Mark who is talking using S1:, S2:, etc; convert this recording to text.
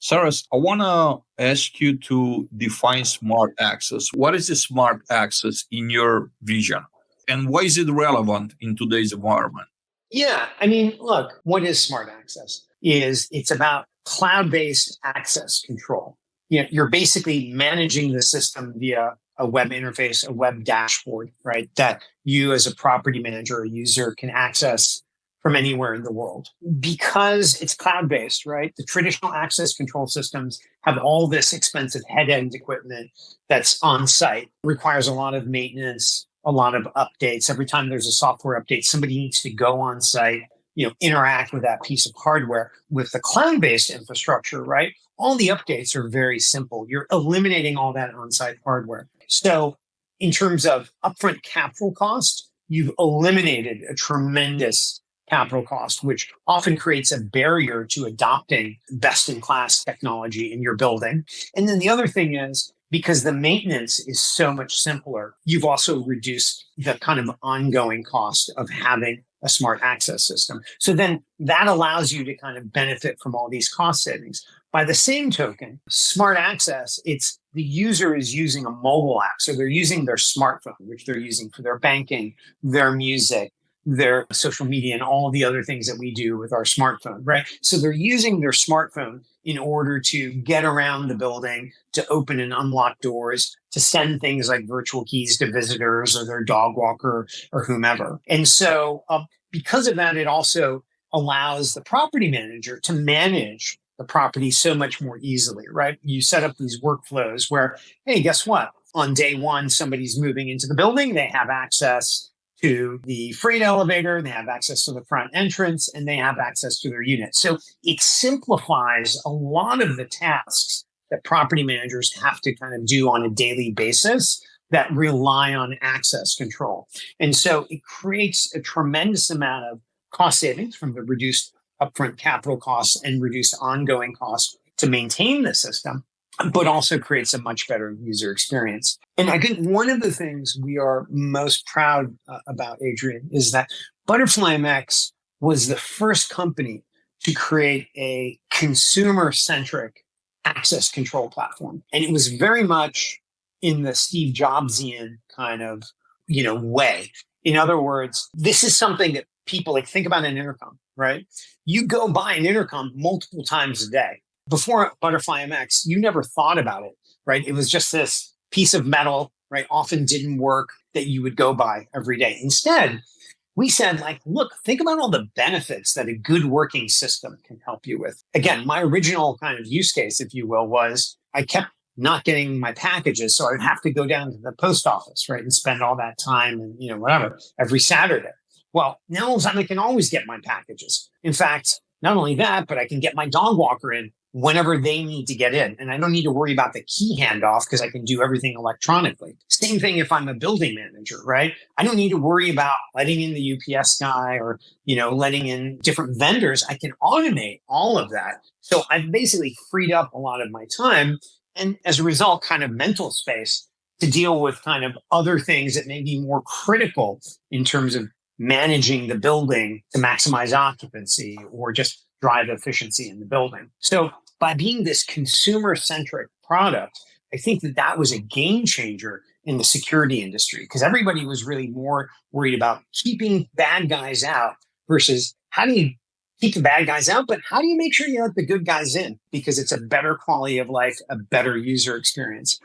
S1: Cyrus, I want to ask you to define smart access. What is the smart access in your vision? And why is it relevant in today's environment?
S2: Yeah, I mean, look, what is smart access? It's about cloud-based access control. You're basically managing the system via a web interface, a web dashboard, right? That you as a property manager or user can access from anywhere in the world. Because it's cloud-based, right? The traditional access control systems have all this expensive head-end equipment that's on site, requires a lot of maintenance, a lot of updates. Every time there's a software update, somebody needs to go on site, interact with that piece of hardware. With the cloud-based infrastructure, right? All the updates are very simple. You're eliminating all that on-site hardware. So in terms of upfront capital cost, you've eliminated a tremendous capital cost, which often creates a barrier to adopting best in class technology in your building. And then the other thing is, because the maintenance is so much simpler, you've also reduced the kind of ongoing cost of having a smart access system. So then that allows you to kind of benefit from all these cost savings. By the same token, smart access, it's the user is using a mobile app. So they're using their smartphone, which they're using for their banking, their music, their social media, and all the other things that we do with our smartphone, right? So they're using their smartphone in order to get around the building, to open and unlock doors, to send things like virtual keys to visitors or their dog walker or whomever. And so because of that, it also allows the property manager to manage the property so much more easily, right? You set up these workflows where, hey, guess what? On day one, somebody's moving into the building, they have access to the freight elevator, they have access to the front entrance, and they have access to their unit. So it simplifies a lot of the tasks that property managers have to kind of do on a daily basis that rely on access control. And so it creates a tremendous amount of cost savings from the reduced upfront capital costs and reduced ongoing costs to maintain the system, but also creates a much better user experience. And I think one of the things we are most proud about, Adrian, is that Butterfly MX was the first company to create a consumer-centric access control platform. And it was very much in the Steve Jobsian kind of, way. In other words, this is something that people think about an intercom, right? You go buy an intercom multiple times a day. Before Butterfly MX, you never thought about it, right? It was just this piece of metal, right? Often didn't work that you would go buy every day. Instead, we said, look, think about all the benefits that a good working system can help you with. Again, my original kind of use case, if you will, was I kept not getting my packages. So I'd have to go down to the post office, right? And spend all that time and, whatever, every Saturday. Well, now all of a sudden I can always get my packages. In fact, not only that, but I can get my dog walker in whenever they need to get in. And I don't need to worry about the key handoff because I can do everything electronically. Same thing if I'm a building manager, right? I don't need to worry about letting in the UPS guy or, letting in different vendors. I can automate all of that. So I've basically freed up a lot of my time and as a result, kind of mental space to deal with kind of other things that may be more critical in terms of managing the building to maximize occupancy or just drive efficiency in the building. So by being this consumer-centric product, I think that was a game changer in the security industry because everybody was really more worried about keeping bad guys out versus how do you keep the bad guys out, but how do you make sure you let the good guys in? Because it's a better quality of life, a better user experience.